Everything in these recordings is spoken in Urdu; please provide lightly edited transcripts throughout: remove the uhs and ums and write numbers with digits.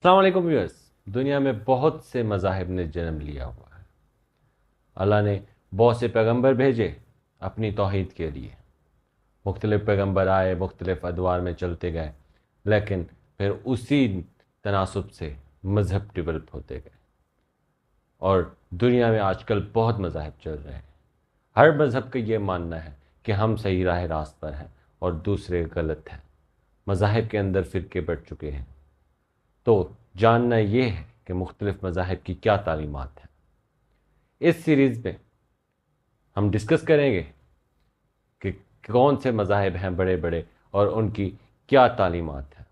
السلام علیکم ویورز۔ دنیا میں بہت سے مذاہب نے جنم لیا ہوا ہے۔ اللہ نے بہت سے پیغمبر بھیجے اپنی توحید کے لیے۔ مختلف پیغمبر آئے، مختلف ادوار میں چلتے گئے، لیکن پھر اسی تناسب سے مذہب ڈیولپ ہوتے گئے، اور دنیا میں آج کل بہت مذاہب چل رہے ہیں۔ ہر مذہب کا یہ ماننا ہے کہ ہم صحیح راہ راست پر ہیں اور دوسرے غلط ہیں۔ مذاہب کے اندر فرقے بڑھ چکے ہیں، تو جاننا یہ ہے کہ مختلف مذاہب کی کیا تعلیمات ہیں۔ اس سیریز میں ہم ڈسکس کریں گے کہ کون سے مذاہب ہیں بڑے بڑے اور ان کی کیا تعلیمات ہیں۔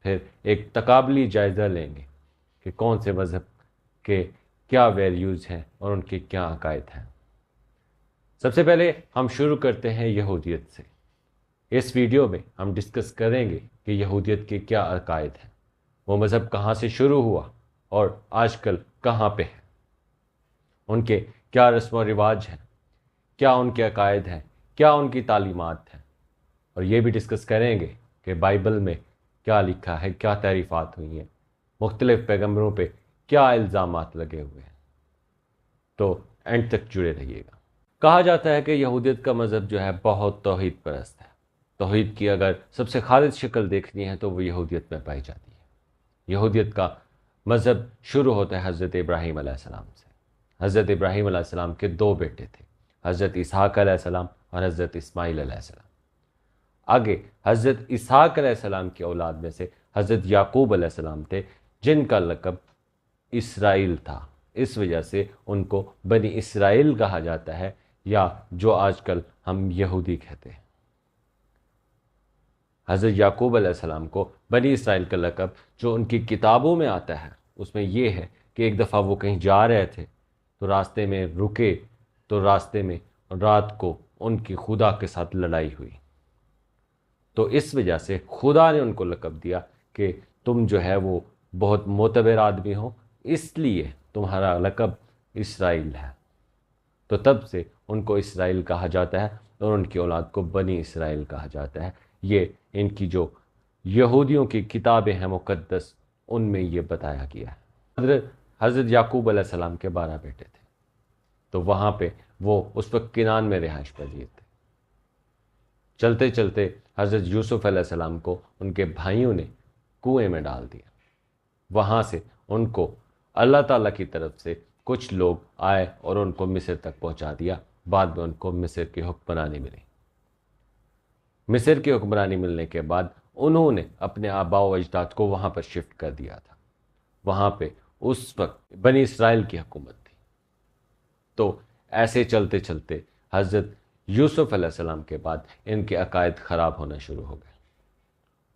پھر ایک تقابلی جائزہ لیں گے کہ کون سے مذہب کے کیا ویلیوز ہیں اور ان کے کیا عقائد ہیں۔ سب سے پہلے ہم شروع کرتے ہیں یہودیت سے۔ اس ویڈیو میں ہم ڈسکس کریں گے کہ یہودیت کے کیا عقائد ہیں، وہ مذہب کہاں سے شروع ہوا اور آج کل کہاں پہ ہے، ان کے کیا رسم و رواج ہیں، کیا ان کے عقائد ہیں، کیا ان کی تعلیمات ہیں، اور یہ بھی ڈسکس کریں گے کہ بائبل میں کیا لکھا ہے، کیا تعریفات ہوئی ہیں، مختلف پیغمبروں پہ کیا الزامات لگے ہوئے ہیں۔ تو اینڈ تک جڑے رہیے گا۔ کہا جاتا ہے کہ یہودیت کا مذہب جو ہے بہت توحید پرست ہے۔ توحید کی اگر سب سے خالص شکل دیکھنی ہے تو وہ یہودیت میں پائی جاتی ہے۔ یہودیت کا مذہب شروع ہوتا ہے حضرت ابراہیم علیہ السلام سے۔ حضرت ابراہیم علیہ السلام کے دو بیٹے تھے، حضرت اسحاق علیہ السلام اور حضرت اسماعیل علیہ السلام۔ آگے حضرت اسحاق علیہ السلام کی اولاد میں سے حضرت یعقوب علیہ السلام تھے، جن کا لقب اسرائیل تھا۔ اس وجہ سے ان کو بنی اسرائیل کہا جاتا ہے، یا جو آج کل ہم یہودی کہتے ہیں۔ حضرت یعقوب علیہ السلام کو بنی اسرائیل کا لقب جو ان کی کتابوں میں آتا ہے، اس میں یہ ہے کہ ایک دفعہ وہ کہیں جا رہے تھے تو راستے میں رکے، تو راستے میں رات کو ان کی خدا کے ساتھ لڑائی ہوئی، تو اس وجہ سے خدا نے ان کو لقب دیا کہ تم جو ہے وہ بہت معتبر آدمی ہو، اس لیے تمہارا لقب اسرائیل ہے۔ تو تب سے ان کو اسرائیل کہا جاتا ہے اور ان کی اولاد کو بنی اسرائیل کہا جاتا ہے۔ یہ ان کی جو یہودیوں کی کتابیں ہیں مقدس، ان میں یہ بتایا گیا ہے۔ حضرت یعقوب علیہ السلام کے 12 بیٹے تھے، تو وہاں پہ وہ اس وقت کنعان میں رہائش پذیر تھے۔ چلتے چلتے حضرت یوسف علیہ السلام کو ان کے بھائیوں نے کنویں میں ڈال دیا۔ وہاں سے ان کو اللہ تعالیٰ کی طرف سے کچھ لوگ آئے اور ان کو مصر تک پہنچا دیا۔ بعد میں ان کو مصر کی حکمرانی ملی۔ مصر کی حکمرانی ملنے کے بعد انہوں نے اپنے آباء و اجداد کو وہاں پر شفٹ کر دیا تھا۔ وہاں پہ اس وقت بنی اسرائیل کی حکومت تھی۔ تو ایسے چلتے چلتے حضرت یوسف علیہ السلام کے بعد ان کے عقائد خراب ہونا شروع ہو گئے۔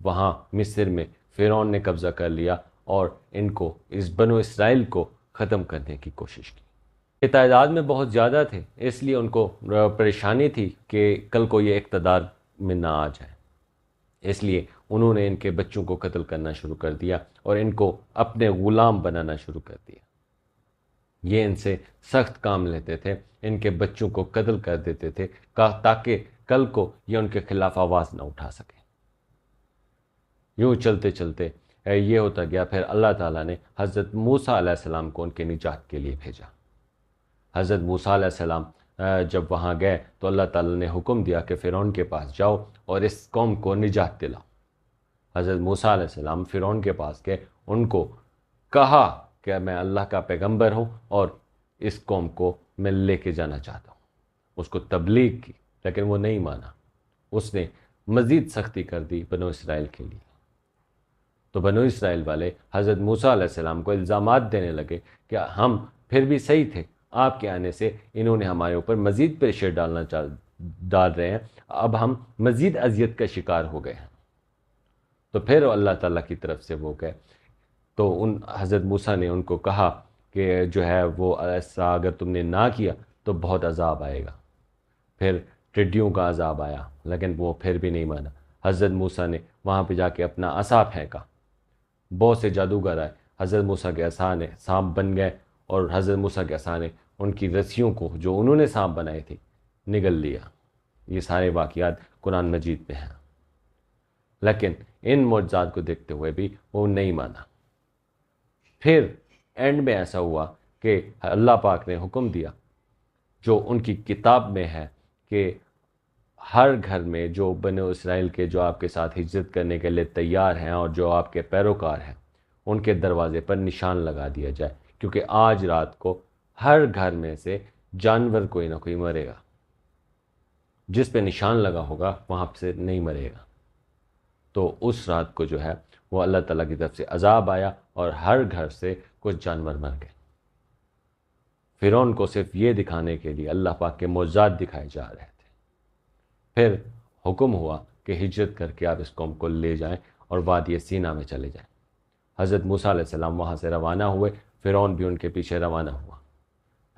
وہاں مصر میں فرعون نے قبضہ کر لیا اور ان کو، اس بنو اسرائیل کو ختم کرنے کی کوشش کی۔ یہ تعداد میں بہت زیادہ تھے، اس لیے ان کو پریشانی تھی کہ کل کو یہ اقتدار میں نہ آ جائے۔ اس لیے انہوں نے ان کے بچوں کو قتل کرنا شروع کر دیا اور ان کو اپنے غلام بنانا شروع کر دیا۔ یہ ان سے سخت کام لیتے تھے، ان کے بچوں کو قتل کر دیتے تھے تاکہ کل کو یہ ان کے خلاف آواز نہ اٹھا سکیں۔ یوں چلتے چلتے یہ ہوتا گیا۔ پھر اللہ تعالیٰ نے حضرت موسیٰ علیہ السلام کو ان کے نجات کے لیے بھیجا۔ حضرت موسیٰ علیہ السلام جب وہاں گئے تو اللہ تعالیٰ نے حکم دیا کہ فرعون کے پاس جاؤ اور اس قوم کو نجات دلاؤ۔ حضرت موسیٰ علیہ السلام فرعون کے پاس گئے، ان کو کہا کہ میں اللہ کا پیغمبر ہوں اور اس قوم کو میں لے کے جانا چاہتا ہوں۔ اس کو تبلیغ کی، لیکن وہ نہیں مانا۔ اس نے مزید سختی کر دی بنو اسرائیل کے لیے۔ تو بنو اسرائیل والے حضرت موسیٰ علیہ السلام کو الزامات دینے لگے کہ ہم پھر بھی صحیح تھے، آپ کے آنے سے انہوں نے ہمارے اوپر مزید پریشر ڈال رہے ہیں، اب ہم مزید اذیت کا شکار ہو گئے ہیں۔ تو پھر اللہ تعالیٰ کی طرف سے وہ گئے، تو حضرت موسیٰ نے ان کو کہا کہ جو ہے وہ ایسا اگر تم نے نہ کیا تو بہت عذاب آئے گا۔ پھر ٹڈیوں کا عذاب آیا، لیکن وہ پھر بھی نہیں مانا۔ حضرت موسیٰ نے وہاں پہ جا کے اپنا عصا پھینکا، بہت سے جادوگر آئے، حضرت موسیٰ کے عصا نے سانپ بن گئے، اور حضرت موسیٰ کے عصا نے ان کی رسیوں کو جو انہوں نے سانپ بنائے تھے نگل لیا۔ یہ سارے واقعات قرآن مجید میں ہیں، لیکن ان معجزات کو دیکھتے ہوئے بھی وہ نہیں مانا۔ پھر اینڈ میں ایسا ہوا کہ اللہ پاک نے حکم دیا جو ان کی کتاب میں ہے کہ ہر گھر میں جو بنو اسرائیل کے جو آپ کے ساتھ ہجرت کرنے کے لیے تیار ہیں اور جو آپ کے پیروکار ہیں ان کے دروازے پر نشان لگا دیا جائے، کیونکہ آج رات کو ہر گھر میں سے جانور کوئی نہ کوئی مرے گا، جس پہ نشان لگا ہوگا وہاں سے نہیں مرے گا۔ تو اس رات کو جو ہے وہ اللہ تعالیٰ کی طرف سے عذاب آیا اور ہر گھر سے کچھ جانور مر گئے۔ فرعون کو صرف یہ دکھانے کے لیے اللہ پاک کے معجزات دکھائے جا رہے تھے۔ پھر حکم ہوا کہ ہجرت کر کے آپ اس قوم کو لے جائیں اور وادی سینا میں چلے جائیں۔ حضرت موسیٰ علیہ السلام وہاں سے روانہ ہوئے، فرعون بھی ان کے پیچھے روانہ ہوا۔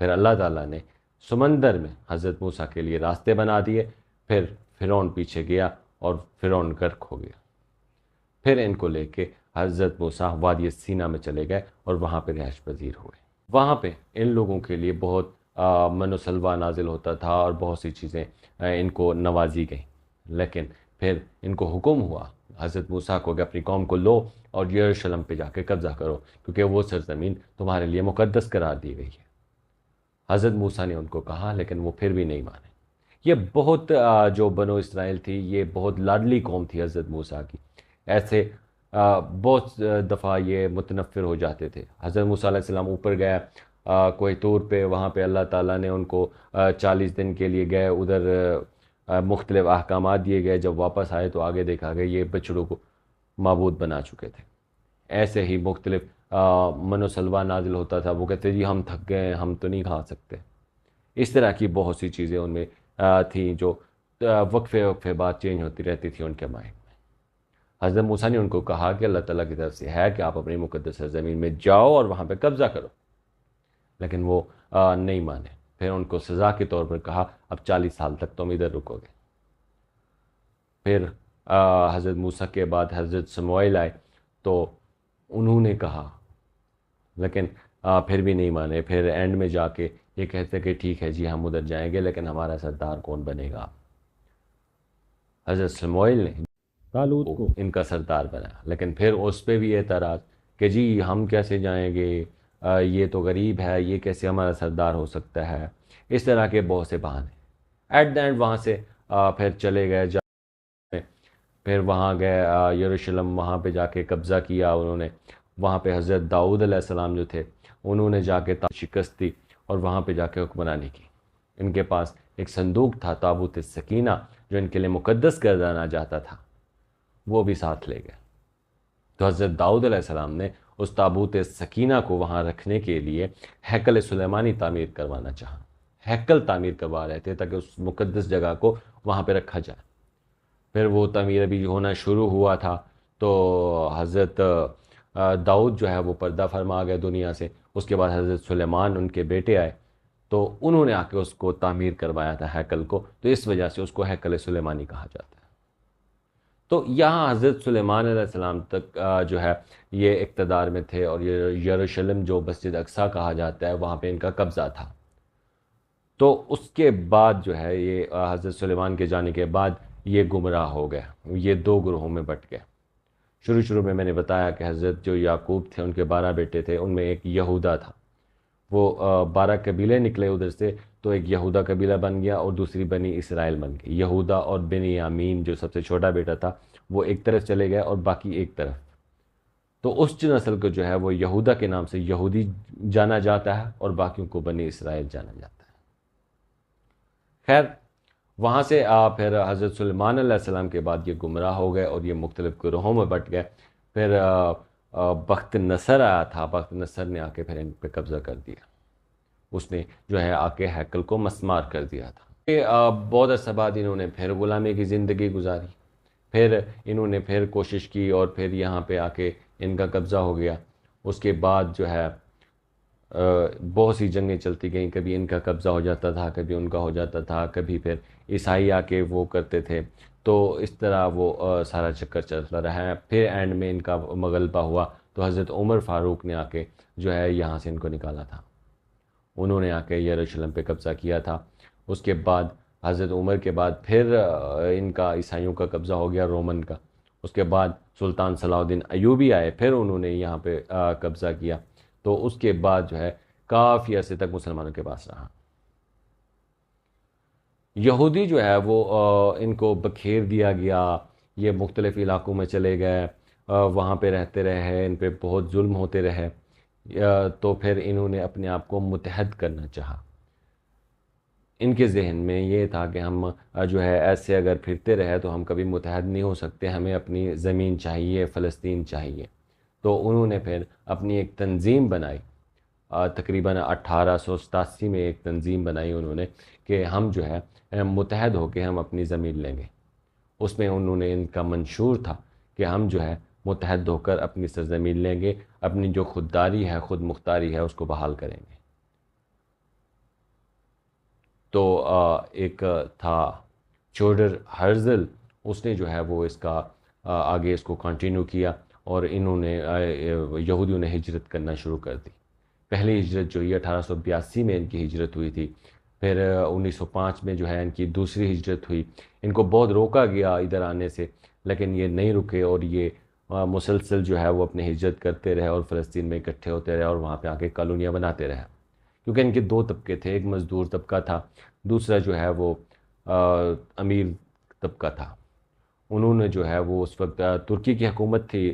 پھر اللہ تعالیٰ نے سمندر میں حضرت موسیٰ کے لیے راستے بنا دیے، پھر فرعون پیچھے گیا اور فرعون غرق ہو گیا۔ پھر ان کو لے کے حضرت موسیٰ وادی سینا میں چلے گئے اور وہاں پہ رہائش پذیر ہوئے۔ وہاں پہ ان لوگوں کے لیے بہت من و سلوہ نازل ہوتا تھا اور بہت سی چیزیں ان کو نوازی گئیں، لیکن پھر ان کو حکم ہوا حضرت موسیٰ کو کہ اپنی قوم کو لو اور یروشلم پہ جا کے قبضہ کرو، کیونکہ وہ سرزمین تمہارے لیے مقدس قرار دی گئی ہے۔ حضرت موسیٰ نے ان کو کہا، لیکن وہ پھر بھی نہیں مانے۔ یہ بہت جو بنو اسرائیل تھی یہ بہت لاڈلی قوم تھی حضرت موسیٰ کی، ایسے بہت دفعہ یہ متنفر ہو جاتے تھے۔ حضرت موسیٰ علیہ السلام اوپر گیا کوئی طور پہ، وہاں پہ اللہ تعالیٰ نے ان کو 40 دن کے لیے گئے، ادھر مختلف احکامات دیے گئے۔ جب واپس آئے تو آگے دیکھا گیا یہ بچڑوں کو معبود بنا چکے تھے۔ ایسے ہی مختلف من و سلوہ نازل ہوتا تھا، وہ کہتے جی ہم تھک گئے ہیں، ہم تو نہیں کھا سکتے۔ اس طرح کی بہت سی چیزیں ان میں تھیں جو وقفے بعد چینج ہوتی رہتی تھی ان کے مائنڈ میں۔ حضرت موسیٰ نے ان کو کہا کہ اللہ تعالیٰ کی طرف سے ہے کہ آپ اپنی مقدس زمین میں جاؤ اور وہاں پہ قبضہ کرو، لیکن وہ نہیں مانے۔ پھر ان کو سزا کے طور پر کہا اب 40 سال تک تم ادھر رکو گے۔ پھر حضرت موسیٰ کے بعد حضرت سموئیل آئے تو انہوں نے کہا، لیکن پھر بھی نہیں مانے۔ پھر اینڈ میں جا کے یہ کہتے کہ ٹھیک ہے جی ہم ادھر جائیں گے، لیکن ہمارا سردار کون بنے گا؟ حضرت سموئیل نے طالوت کو ان کا سردار بنایا، لیکن پھر اس پہ بھی اعتراض کہ جی ہم کیسے جائیں گے، یہ تو غریب ہے، یہ کیسے ہمارا سردار ہو سکتا ہے۔ اس طرح کے بہت سے بہانے۔ ایٹ دا اینڈ وہاں سے پھر چلے گئے، پھر وہاں گئے یروشلم، وہاں پہ جا کے قبضہ کیا انہوں نے۔ وہاں پہ حضرت داؤد علیہ السلام جو تھے انہوں نے جا کے شکست دی اور وہاں پہ جا کے حکمرانی کی۔ ان کے پاس ایک صندوق تھا تابوت سکینہ جو ان کے لیے مقدس گردانا جاتا تھا، وہ بھی ساتھ لے گئے۔ تو حضرت داؤد علیہ السلام نے اس تابوت سکینہ کو وہاں رکھنے کے لیے ہیکل سلیمانی تعمیر کروانا چاہا۔ ہیکل تعمیر کروا رہے تھے تاکہ اس مقدس جگہ کو وہاں پہ رکھا جائے۔ پھر وہ تعمیر ابھی ہونا شروع ہوا تھا تو حضرت داؤد جو ہے وہ پردہ فرما گئے دنیا سے۔ اس کے بعد حضرت سلیمان ان کے بیٹے آئے تو انہوں نے آ کے اس کو تعمیر کروایا تھا ہیکل کو، تو اس وجہ سے اس کو ہیکل سلیمانی کہا جاتا ہے۔ تو یہاں حضرت سلیمان علیہ السلام تک جو ہے یہ اقتدار میں تھے، اور یروشلم جو مسجد اقصیٰ کہا جاتا ہے وہاں پہ ان کا قبضہ تھا۔ تو اس کے بعد جو ہے یہ حضرت سلیمان کے جانے کے بعد یہ گمراہ ہو گئے، یہ 2 گروہوں میں بٹ گئے۔ شروع میں نے بتایا کہ حضرت جو یعقوب تھے ان کے 12 بیٹے تھے، ان میں ایک یہودا تھا۔ وہ 12 قبیلے نکلے ادھر سے، تو ایک یہودا قبیلہ بن گیا اور دوسری بنی اسرائیل بن گئی۔ یہودا اور بنیامین جو سب سے چھوٹا بیٹا تھا وہ ایک طرف چلے گئے اور باقی ایک طرف۔ تو اس نسل کو جو ہے وہ یہودا کے نام سے یہودی جانا جاتا ہے اور باقیوں کو بنی اسرائیل جانا جاتا ہے۔ خیر، وہاں سے پھر حضرت سلیمان علیہ السلام کے بعد یہ گمراہ ہو گئے اور یہ مختلف گروہوں میں بٹ گئے۔ پھر بخت نصر آیا تھا، بخت نصر نے آ کے پھر ان پہ قبضہ کر دیا۔ اس نے جو ہے آ کے ہیکل کو مسمار کر دیا تھا۔ بہت عرصہ بعد انہوں نے پھر غلامی کی زندگی گزاری، پھر انہوں نے پھر کوشش کی اور پھر یہاں پہ آ کے ان کا قبضہ ہو گیا۔ اس کے بعد جو ہے بہت سی جنگیں چلتی گئیں، کبھی ان کا قبضہ ہو جاتا تھا، کبھی ان کا ہو جاتا تھا، کبھی پھر عیسائی آ کے وہ کرتے تھے۔ تو اس طرح وہ سارا چکر چلتا رہا ہے۔ پھر اینڈ میں ان کا مغلبہ ہوا تو حضرت عمر فاروق نے آ کے جو ہے یہاں سے ان کو نکالا تھا۔ انہوں نے آ کے یروشلم پہ قبضہ کیا تھا۔ اس کے بعد حضرت عمر کے بعد پھر ان کا عیسائیوں کا قبضہ ہو گیا، رومن کا۔ اس کے بعد سلطان صلاح الدین ایوبی آئے، پھر انہوں نے یہاں پہ قبضہ کیا۔ تو اس کے بعد جو ہے کافی عرصے تک مسلمانوں کے پاس رہا۔ یہودی جو ہے وہ ان کو بکھیر دیا گیا، یہ مختلف علاقوں میں چلے گئے، وہاں پہ رہتے رہے، ان پہ بہت ظلم ہوتے رہے، تو پھر انہوں نے اپنے آپ کو متحد کرنا چاہا۔ ان کے ذہن میں یہ تھا کہ ہم جو ہے ایسے اگر پھرتے رہے تو ہم کبھی متحد نہیں ہو سکتے، ہمیں اپنی زمین چاہیے، فلسطین چاہیے۔ تو انہوں نے پھر اپنی ایک تنظیم بنائی، تقریباً 1887 میں ایک تنظیم بنائی انہوں نے کہ ہم جو ہے متحد ہو کے ہم اپنی زمین لیں گے۔ اس میں انہوں نے، ان کا منشور تھا کہ ہم جو ہے متحد ہو کر اپنی سرزمین لیں گے، اپنی جو خودداری ہے، خود مختاری ہے، اس کو بحال کریں گے۔ تو ایک تھا چوڈر ہرزل، اس نے جو ہے وہ اس کا آگے اس کو کنٹینیو کیا، اور انہوں نے یہودیوں نے ہجرت کرنا شروع کر دی۔ پہلی ہجرت جو ہے 1882 میں ان کی ہجرت ہوئی تھی، پھر 1905 میں جو ہے ان کی دوسری ہجرت ہوئی۔ ان کو بہت روکا گیا ادھر آنے سے، لیکن یہ نہیں رکے، اور یہ مسلسل جو ہے وہ اپنے ہجرت کرتے رہے اور فلسطین میں اکٹھے ہوتے رہے اور وہاں پہ آ کے کالونیاں بناتے رہے، کیونکہ ان کے دو طبقے تھے، ایک مزدور طبقہ تھا، دوسرا جو ہے وہ امیر طبقہ تھا۔ انہوں نے جو ہے وہ اس وقت ترکی کی حکومت تھی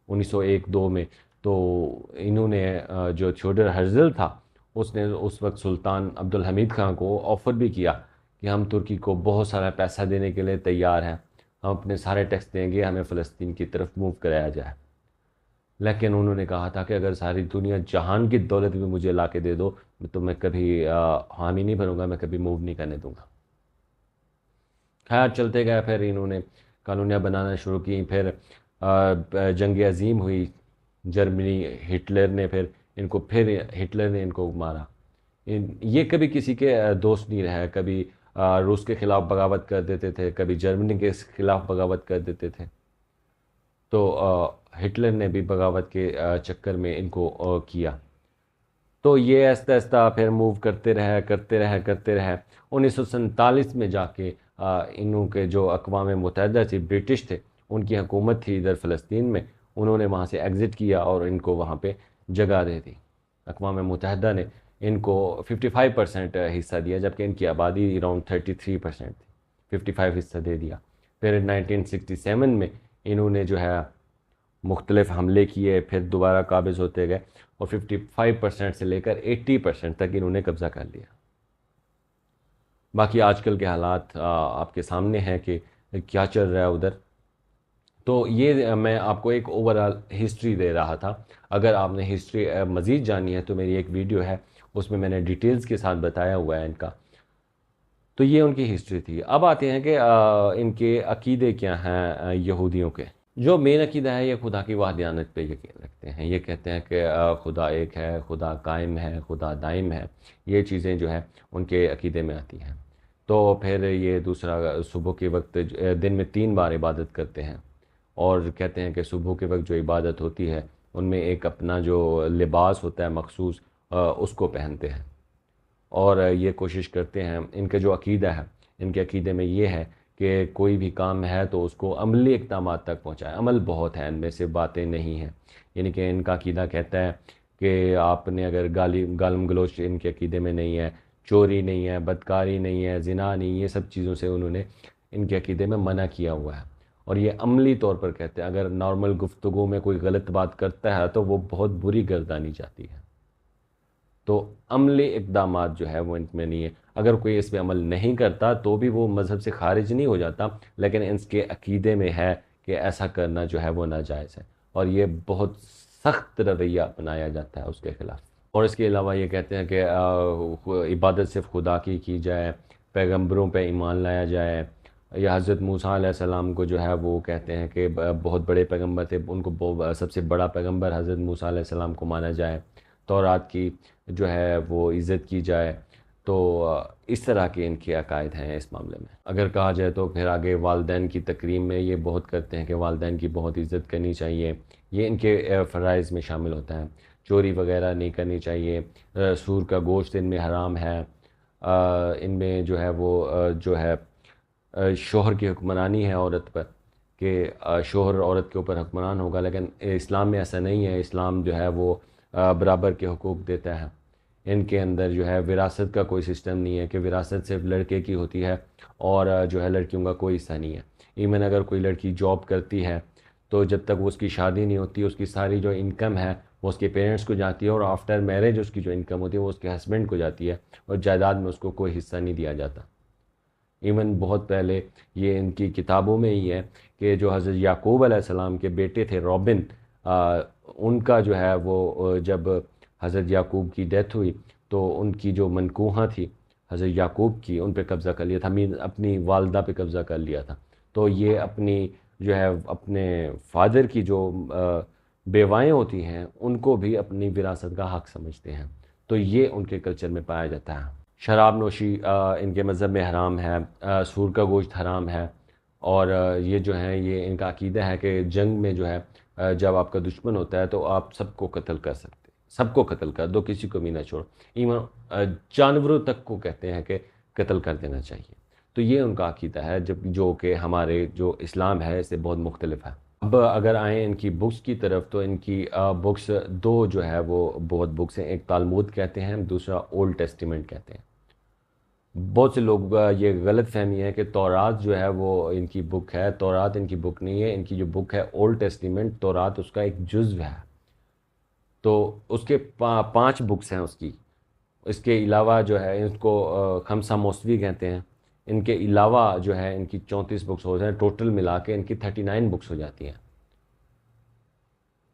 1901-2 میں، تو انہوں نے جو چوڈر ہرزل تھا اس نے اس وقت سلطان عبدالحمید خان کو آفر بھی کیا کہ ہم ترکی کو بہت سارا پیسہ دینے کے لیے تیار ہیں، ہم اپنے سارے ٹیکس دیں گے، ہمیں فلسطین کی طرف موو کرایا جائے۔ لیکن انہوں نے کہا تھا کہ اگر ساری دنیا جہان کی دولت بھی مجھے لا کے دے دو تو میں کبھی حامی نہیں بنوں گا، میں کبھی موو نہیں کرنے دوں گا۔ خیر چلتے گئے، پھر انہوں نے کالونیاں بنانا شروع کی، پھر جنگ عظیم ہوئی، جرمنی، ہٹلر نے ان کو مارا۔ یہ کبھی کسی کے دوست نہیں رہے، کبھی روس کے خلاف بغاوت کر دیتے تھے، کبھی جرمنی کے خلاف بغاوت کر دیتے تھے۔ تو ہٹلر نے بھی بغاوت کے چکر میں ان کو کیا۔ تو یہ آہستہ آہستہ پھر موو کرتے رہے۔ 1947 میں جا کے انہوں کے جو اقوام متحدہ تھی، برٹش تھے، ان کی حکومت تھی ادھر فلسطین میں، انہوں نے وہاں سے ایگزٹ کیا اور ان کو وہاں پہ جگہ دے دی۔ اقوام متحدہ نے ان کو 55% حصہ دیا، جبکہ ان کی آبادی اراؤنڈ 33% تھی، 55 حصہ دے دیا۔ پھر 1967 میں انہوں نے جو ہے مختلف حملے کیے، پھر دوبارہ قابض ہوتے گئے، اور 55% سے لے کر 80% تک انہوں نے قبضہ کر لیا۔ باقی آج کل کے حالات آپ کے سامنے ہیں کہ کیا چل رہا ہے ادھر۔ تو یہ میں آپ کو ایک اوورآل ہسٹری دے رہا تھا۔ اگر آپ نے ہسٹری مزید جانی ہے تو میری ایک ویڈیو ہے، اس میں نے ڈیٹیلز کے ساتھ بتایا ہوا ہے ان کا۔ تو یہ ان کی ہسٹری تھی۔ اب آتے ہیں کہ ان کے عقیدے کیا ہیں یہودیوں کے۔ جو مین عقیدہ ہے، یہ خدا کی وحدانیت پہ یقین رکھتے ہیں۔ یہ کہتے ہیں کہ خدا ایک ہے، خدا قائم ہے، خدا دائم ہے۔ یہ چیزیں جو ہے ان کے عقیدے میں آتی ہیں۔ تو پھر یہ دوسرا، صبح کے وقت دن میں 3 بار عبادت کرتے ہیں، اور کہتے ہیں کہ صبح کے وقت جو عبادت ہوتی ہے ان میں ایک اپنا جو لباس ہوتا ہے مخصوص، اس کو پہنتے ہیں، اور یہ کوشش کرتے ہیں۔ ان کا جو عقیدہ ہے، ان کے عقیدے میں یہ ہے کہ کوئی بھی کام ہے تو اس کو عملی اقدامات تک پہنچائے۔ عمل بہت ہے ان میں سے، باتیں نہیں ہیں۔ یعنی کہ ان کا عقیدہ کہتا ہے کہ آپ نے اگر گالم گلوچ ان کے عقیدے میں نہیں ہے، چوری نہیں ہے، بدکاری نہیں ہے، زنا نہیں، یہ سب چیزوں سے انہوں نے ان کے عقیدے میں منع کیا ہوا ہے، اور یہ عملی طور پر کہتے ہیں اگر نارمل گفتگو میں کوئی غلط بات کرتا ہے تو وہ بہت بری گردانی جاتی ہے۔ تو عملی اقدامات جو ہے وہ ان میں نہیں ہے۔ اگر کوئی اس پہ عمل نہیں کرتا تو بھی وہ مذہب سے خارج نہیں ہو جاتا، لیکن ان کے عقیدے میں ہے کہ ایسا کرنا جو ہے وہ ناجائز ہے، اور یہ بہت سخت رویہ اپنایا جاتا ہے اس کے خلاف۔ اور اس کے علاوہ یہ کہتے ہیں کہ عبادت صرف خدا کی جائے، پیغمبروں پہ ایمان لایا جائے، یا حضرت موسیٰ علیہ السلام کو جو ہے وہ کہتے ہیں کہ بہت بڑے پیغمبر تھے، ان کو سب سے بڑا پیغمبر حضرت موسیٰ علیہ السلام کو مانا جائے، تورات کی جو ہے وہ عزت کی جائے۔ تو اس طرح کے ان کے عقائد ہیں اس معاملے میں۔ اگر کہا جائے تو پھر آگے والدین کی تکریم میں یہ بہت کرتے ہیں کہ والدین کی بہت عزت کرنی چاہیے، یہ ان کے فرائض میں شامل ہوتا ہے۔ چوری وغیرہ نہیں کرنی چاہیے، سور کا گوشت ان میں حرام ہے، ان میں جو ہے وہ جو ہے شوہر کی حکمرانی ہے عورت پر، کہ شوہر عورت کے اوپر حکمران ہوگا، لیکن اسلام میں ایسا نہیں ہے۔ اسلام جو ہے وہ برابر کے حقوق دیتا ہے. ان کے اندر جو ہے وراثت کا کوئی سسٹم نہیں ہے کہ وراثت صرف لڑکے کی ہوتی ہے اور جو ہے لڑکیوں کا کوئی حصہ نہیں ہے. ایون اگر کوئی لڑکی جاب کرتی ہے تو جب تک وہ اس کی شادی نہیں ہوتی اس کی ساری جو انکم ہے وہ اس کے پیرنٹس کو جاتی ہے، اور آفٹر میرج اس کی جو انکم ہوتی ہے وہ اس کے ہسبینڈ کو جاتی ہے، اور جائیداد میں اس کو کوئی حصہ نہیں دیا جاتا. ایون بہت پہلے یہ ان کی کتابوں میں ہی ہے کہ جو حضرت یعقوب علیہ السلام کے بیٹے تھے روبن، ان کا جو ہے وہ جب حضرت یعقوب کی ڈیتھ ہوئی تو ان کی جو منکوحہ تھی حضرت یعقوب کی، ان پہ قبضہ کر لیا تھا، اپنی والدہ پہ قبضہ کر لیا تھا. تو یہ اپنی جو ہے اپنے فادر کی جو بیوائیں ہوتی ہیں ان کو بھی اپنی وراثت کا حق سمجھتے ہیں. تو یہ ان کے کلچر میں پایا جاتا ہے. شراب نوشی ان کے مذہب میں حرام ہے، سور کا گوشت حرام ہے، اور یہ جو ہیں یہ ان کا عقیدہ ہے کہ جنگ میں جو ہے جب آپ کا دشمن ہوتا ہے تو آپ سب کو قتل کر سکتے، سب کو قتل کر دو، کسی کو بھی نہ چھوڑ. ایون جانوروں تک کو کہتے ہیں کہ قتل کر دینا چاہیے. تو یہ ان کا عقیدہ ہے جو کہ ہمارے جو اسلام ہے اس سے بہت مختلف ہے. اب اگر آئیں ان کی بکس کی طرف تو ان کی بکس دو جو ہے وہ بہت بکس ہیں. ایک تالمود کہتے ہیں، دوسرا اولڈ ٹیسٹیمنٹ کہتے ہیں. بہت سے لوگ یہ غلط فہمی ہے کہ تورات جو ہے وہ ان کی بک ہے. تورات ان کی بک نہیں ہے. ان کی جو بک ہے اولڈ ٹیسٹیمنٹ، تورات اس کا ایک جزو ہے. تو اس کے 5 بکس ہیں اس کی. اس کے علاوہ جو ہے اس کو خمسہ موسوی کہتے ہیں. ان کے علاوہ جو ہے ان کی 34 بکس ہو جائیں، ٹوٹل ملا کے ان کی 39 بکس ہو جاتی ہیں.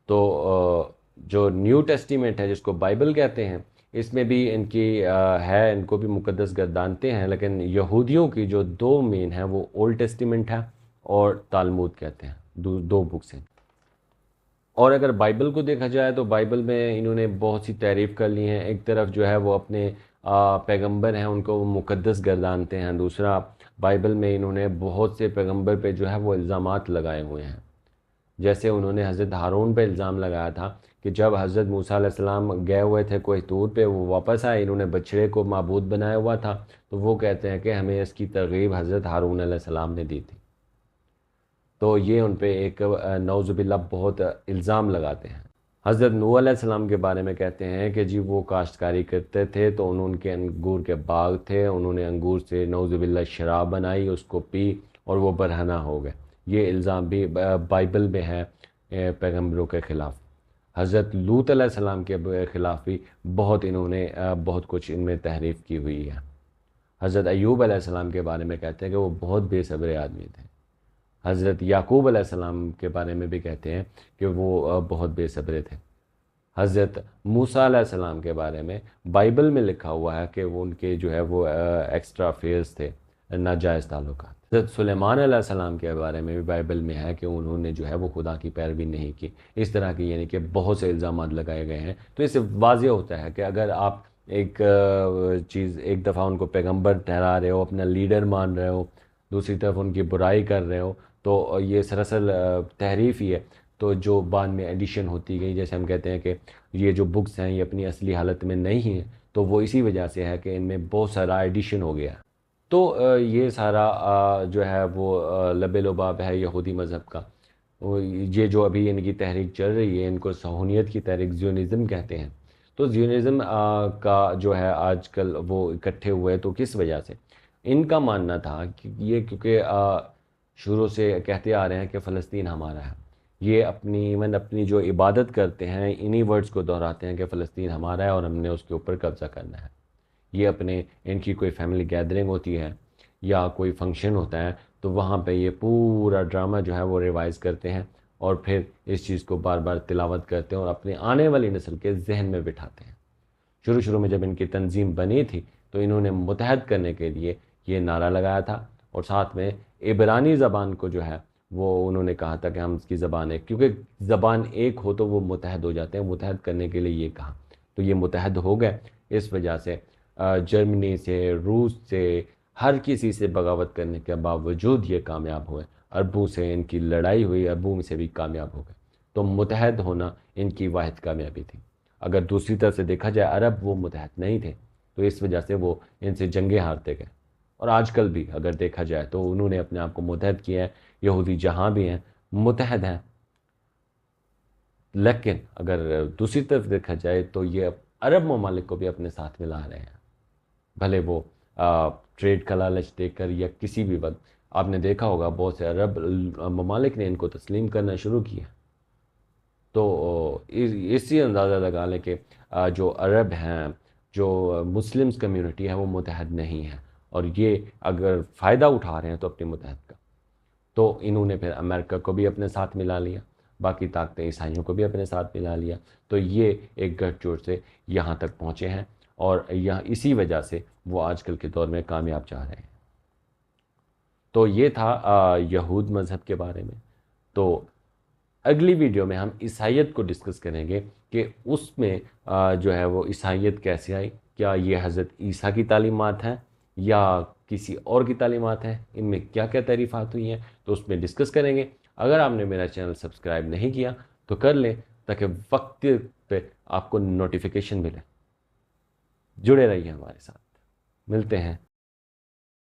تو جو نیو ٹیسٹیمنٹ ہے جس کو بائبل کہتے ہیں، اس میں بھی ان کی ہے، ان کو بھی مقدس گردانتے ہیں، لیکن یہودیوں کی جو 2 مین ہیں وہ اولڈ ٹیسٹیمنٹ ہے اور تالمود کہتے ہیں. 2 بکس ہیں. اور اگر بائبل کو دیکھا جائے تو بائبل میں انہوں نے بہت سی تعریف کر لی ہیں. ایک طرف جو ہے وہ اپنے پیغمبر ہیں ان کو وہ مقدس گردانتے ہیں. دوسرا بائبل میں انہوں نے بہت سے پیغمبر پہ جو ہے وہ الزامات لگائے ہوئے ہیں. جیسے انہوں نے حضرت ہارون پہ الزام لگایا تھا کہ جب حضرت موسیٰ علیہ السلام گئے ہوئے تھے کوہ طور پہ، وہ واپس آئے، انہوں نے بچڑے کو معبود بنایا ہوا تھا، تو وہ کہتے ہیں کہ ہمیں اس کی ترغیب حضرت ہارون علیہ السلام نے دی تھی. تو یہ ان پہ ایک نعوذ باللہ بہت الزام لگاتے ہیں. حضرت نوح علیہ السلام کے بارے میں کہتے ہیں کہ جی وہ کاشتکاری کرتے تھے تو ان کے انگور کے باغ تھے، انہوں نے انگور سے نعوذ باللہ شراب بنائی، اس کو پی اور وہ برہنہ ہو گئے. یہ الزام بھی بائبل میں ہے پیغمبروں کے خلاف. حضرت لوط علیہ السلام کے خلاف بھی بہت انہوں نے بہت کچھ ان میں تحریف کی ہوئی ہے. حضرت ایوب علیہ السلام کے بارے میں کہتے ہیں کہ وہ بہت بے صبر آدمی تھے. حضرت یعقوب علیہ السلام کے بارے میں بھی کہتے ہیں کہ وہ بہت بے صبر تھے. حضرت موسیٰ علیہ السلام کے بارے میں بائبل میں لکھا ہوا ہے کہ وہ ان کے جو ہے وہ ایکسٹرا افیئرز تھے، ناجائز تعلقات. حضرت سلیمان علیہ السلام کے بارے میں بھی بائبل میں ہے کہ انہوں نے جو ہے وہ خدا کی پیروی نہیں کی. اس طرح کی یعنی کہ بہت سے الزامات لگائے گئے ہیں. تو اس سے واضح ہوتا ہے کہ اگر آپ ایک دفعہ ان کو پیغمبر ٹھہرا رہے ہو، اپنا لیڈر مان رہے ہو، دوسری طرف ان کی برائی کر رہے ہو، تو یہ سراسر تحریف ہی ہے. تو جو بعد میں ایڈیشن ہوتی گئی، جیسے ہم کہتے ہیں کہ یہ جو بکس ہیں یہ اپنی اصلی حالت میں نہیں ہیں، تو وہ اسی وجہ سے ہے کہ ان میں بہت سارا ایڈیشن ہو گیا. تو یہ سارا جو ہے وہ لب لباب ہے یہودی مذہب کا. یہ جو ابھی ان کی تحریک چل رہی ہے ان کو صہیونیت کی تحریک زیونزم کہتے ہیں. تو زیونزم کا جو ہے آج کل وہ اکٹھے ہوئے تو کس وجہ سے؟ ان کا ماننا تھا کہ یہ کیونکہ شروع سے کہتے آ رہے ہیں کہ فلسطین ہمارا ہے. یہ اپنی جو عبادت کرتے ہیں انہی ورڈز کو دہراتے ہیں کہ فلسطین ہمارا ہے اور ہم نے اس کے اوپر قبضہ کرنا ہے. یہ ان کی کوئی فیملی گیدرنگ ہوتی ہے یا کوئی فنکشن ہوتا ہے تو وہاں پہ یہ پورا ڈرامہ جو ہے وہ ریوائز کرتے ہیں اور پھر اس چیز کو بار بار تلاوت کرتے ہیں اور اپنے آنے والی نسل کے ذہن میں بٹھاتے ہیں. شروع میں جب ان کی تنظیم بنی تھی تو انہوں نے متحد کرنے کے لیے یہ نعرہ لگایا تھا، اور ساتھ میں عبرانی زبان کو جو ہے وہ انہوں نے کہا تھا کہ ہم اس کی زبان ایک، کیونکہ زبان ایک ہو تو وہ متحد ہو جاتے ہیں. متحد کرنے کے لیے یہ کہا تو یہ متحد ہو گئے. اس وجہ سے جرمنی سے، روس سے، ہر کسی سے بغاوت کرنے کے باوجود یہ کامیاب ہوئے. عربوں سے ان کی لڑائی ہوئی، عربوں سے بھی کامیاب ہو گئے. تو متحد ہونا ان کی واحد کامیابی تھی. اگر دوسری طرف سے دیکھا جائے عرب وہ متحد نہیں تھے، تو اس وجہ سے وہ ان سے جنگیں ہارتے گئے. اور آج کل بھی اگر دیکھا جائے تو انہوں نے اپنے آپ کو متحد کیا ہے. یہودی جہاں بھی ہیں متحد ہیں. لیکن اگر دوسری طرف دیکھا جائے تو یہ عرب ممالک کو بھی اپنے ساتھ ملا رہے ہیں، بھلے وہ ٹریڈ کا لالچ دے کر یا کسی بھی وقت۔ آپ نے دیکھا ہوگا بہت سے عرب ممالک نے ان کو تسلیم کرنا شروع کیا، تو اسی اندازہ لگا لیں کہ جو عرب ہیں، جو مسلمز کمیونٹی ہے، وہ متحد نہیں ہے، اور یہ اگر فائدہ اٹھا رہے ہیں تو اپنی متحد کا، تو انہوں نے پھر امریکہ کو بھی اپنے ساتھ ملا لیا، باقی طاقتیں عیسائیوں کو بھی اپنے ساتھ ملا لیا، تو یہ ایک گٹھ جوڑ سے یہاں تک پہنچے ہیں، اور یہاں اسی وجہ سے وہ آج کل کے دور میں کامیاب جا رہے ہیں۔ تو یہ تھا یہود مذہب کے بارے میں۔ تو اگلی ویڈیو میں ہم عیسائیت کو ڈسکس کریں گے کہ اس میں جو ہے وہ عیسائیت کیسے آئی، کیا یہ حضرت عیسیٰ کی تعلیمات ہیں یا کسی اور کی تعلیمات ہیں، ان میں کیا کیا تعریفات ہوئی ہیں، تو اس میں ڈسکس کریں گے۔ اگر آپ نے میرا چینل سبسکرائب نہیں کیا تو کر لیں، تاکہ وقت پہ آپ کو نوٹیفیکیشن ملے۔ جڑے رہیے ہمارے ساتھ، ملتے ہیں